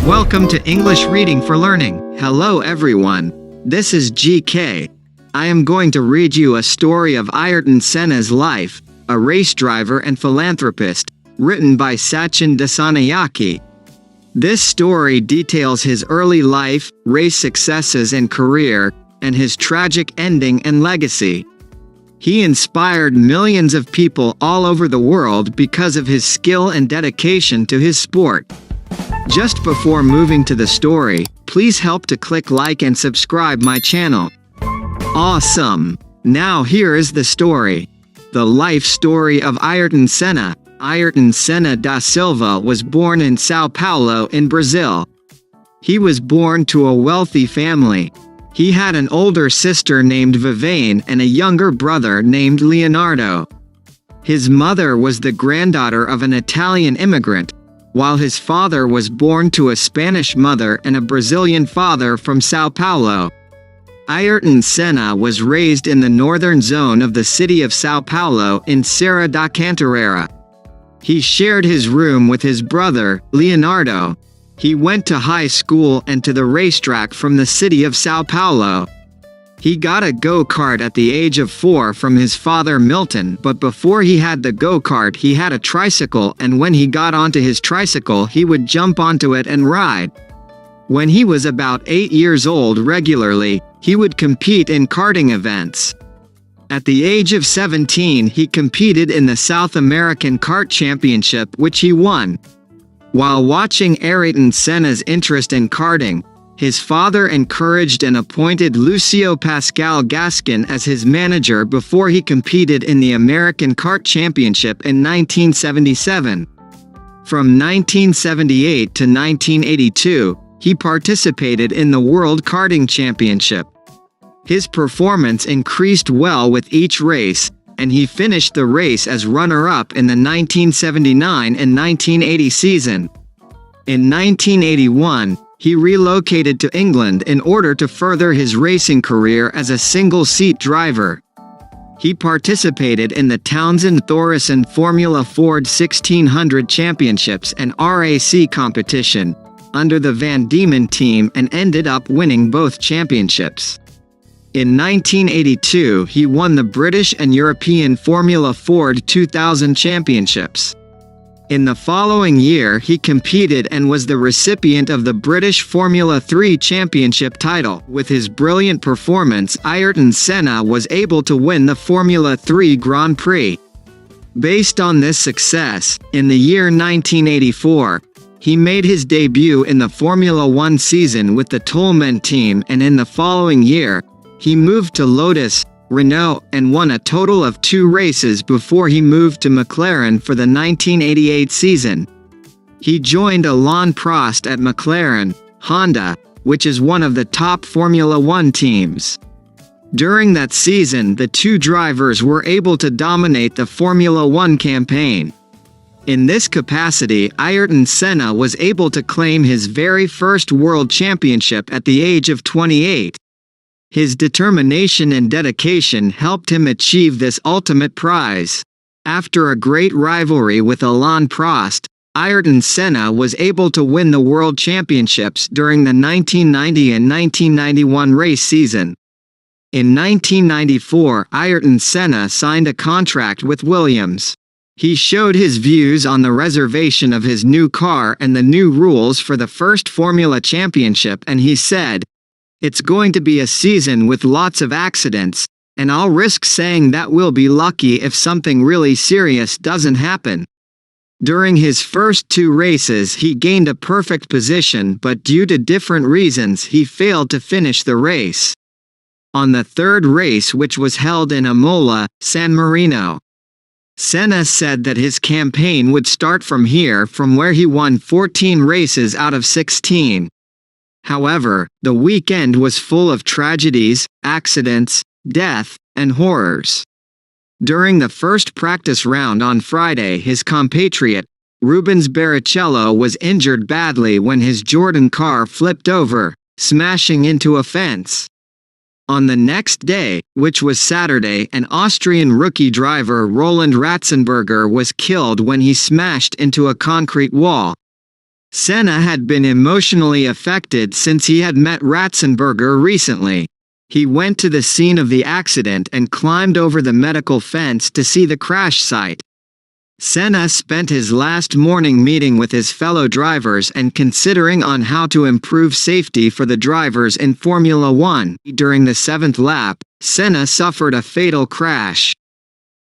Welcome to English Reading for Learning. Hello everyone. This is GK. I am going to read you a story of Ayrton Senna's life, a race driver and philanthropist, written by Sachin Dissanayake. This story details his early life, race successes and career, and his tragic ending and legacy. He inspired millions of people all over the world because of his skill and dedication to his sport. Just before moving to the story, please help to click like and subscribe my channel. Awesome! Now here is the story. The life story of Ayrton Senna. Ayrton Senna da Silva was born in São Paulo in Brazil. He was born to a wealthy family. He had an older sister named Viviane and a younger brother named Leonardo. His mother was the granddaughter of an Italian immigrant, while his father was born to a Spanish mother and a Brazilian father from São Paulo. Ayrton Senna was raised in the northern zone of the city of São Paulo in Serra da Cantareira. He shared his room with his brother, Leonardo. He went to high school and to the racetrack from the city of São Paulo. He got a go-kart at the age of 4 from his father Milton, but before he had the go-kart he had a tricycle, and when he got onto his tricycle he would jump onto it and ride. When he was about 8 years old regularly, he would compete in karting events. At the age of 17 he competed in the South American Kart Championship, which he won. While watching Ayrton Senna's interest in karting, his father encouraged and appointed Lucio Pascal Gaskin as his manager before he competed in the American Kart Championship in 1977. From 1978 to 1982, he participated in the World Karting Championship. His performance increased well with each race, and he finished the race as runner-up in the 1979 and 1980 season. In 1981, he relocated to England in order to further his racing career as a single-seat driver. He participated in the Townsend Thoresen Formula Ford 1600 Championships and RAC competition under the Van Diemen team and ended up winning both championships. In 1982, he won the British and European Formula Ford 2000 championships. In the following year he competed and was the recipient of the British Formula 3 Championship title. With his brilliant performance, Ayrton Senna was able to win the Formula 3 Grand Prix. Based on this success, in the year 1984, he made his debut in the Formula 1 season with the Toleman team, and in the following year, he moved to Lotus, Renault, and won a total of 2 races before he moved to McLaren for the 1988 season. He joined Alain Prost at McLaren, Honda, which is one of the top Formula 1 teams. During that season, the two drivers were able to dominate the Formula 1 campaign. In this capacity, Ayrton Senna was able to claim his very first world championship at the age of 28. His determination and dedication helped him achieve this ultimate prize. After a great rivalry with Alain Prost, Ayrton Senna was able to win the World Championships during the 1990 and 1991 race season. In 1994, Ayrton Senna signed a contract with Williams. He showed his views on the reservation of his new car and the new rules for the first Formula Championship, and he said, "It's going to be a season with lots of accidents, and I'll risk saying that we'll be lucky if something really serious doesn't happen." During his first 2 races he gained a perfect position, but due to different reasons he failed to finish the race. On the 3rd race, which was held in Imola, San Marino, Senna said that his campaign would start from here, from where he won 14 races out of 16. However, the weekend was full of tragedies, accidents, death, and horrors. During the first practice round on Friday, his compatriot, Rubens Barrichello, was injured badly when his Jordan car flipped over, smashing into a fence. On the next day, which was Saturday, an Austrian rookie driver, Roland Ratzenberger, was killed when he smashed into a concrete wall. Senna had been emotionally affected since he had met Ratzenberger recently. He went to the scene of the accident and climbed over the medical fence to see the crash site. Senna spent his last morning meeting with his fellow drivers and considering on how to improve safety for the drivers in Formula One. During the seventh lap, Senna suffered a fatal crash.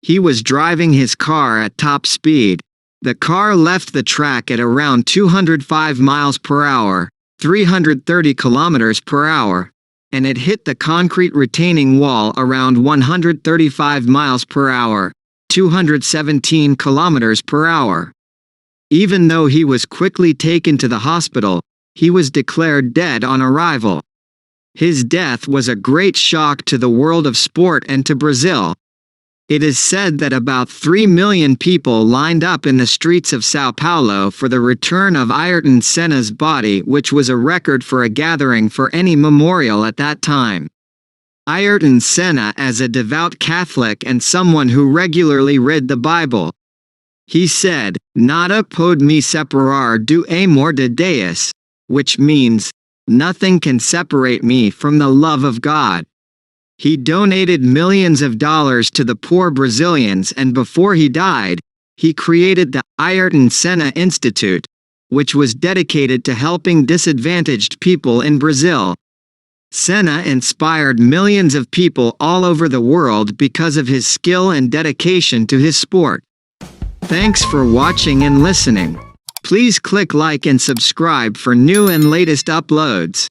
He was driving his car at top speed. The car left the track at around 205 miles per hour, 330 kilometers per hour, and it hit the concrete retaining wall around 135 miles per hour, 217 kilometers per hour. Even though he was quickly taken to the hospital, he was declared dead on arrival. His death was a great shock to the world of sport and to Brazil. It is said that about 3 million people lined up in the streets of São Paulo for the return of Ayrton Senna's body, which was a record for a gathering for any memorial at that time. Ayrton Senna, as a devout Catholic and someone who regularly read the Bible, he said, "Nada pode me separar do amor de Deus," which means, "Nothing can separate me from the love of God." He donated millions of dollars to the poor Brazilians, and before he died, he created the Ayrton Senna Institute, which was dedicated to helping disadvantaged people in Brazil. Senna inspired millions of people all over the world because of his skill and dedication to his sport. Thanks for watching and listening. Please click like and subscribe for new and latest uploads.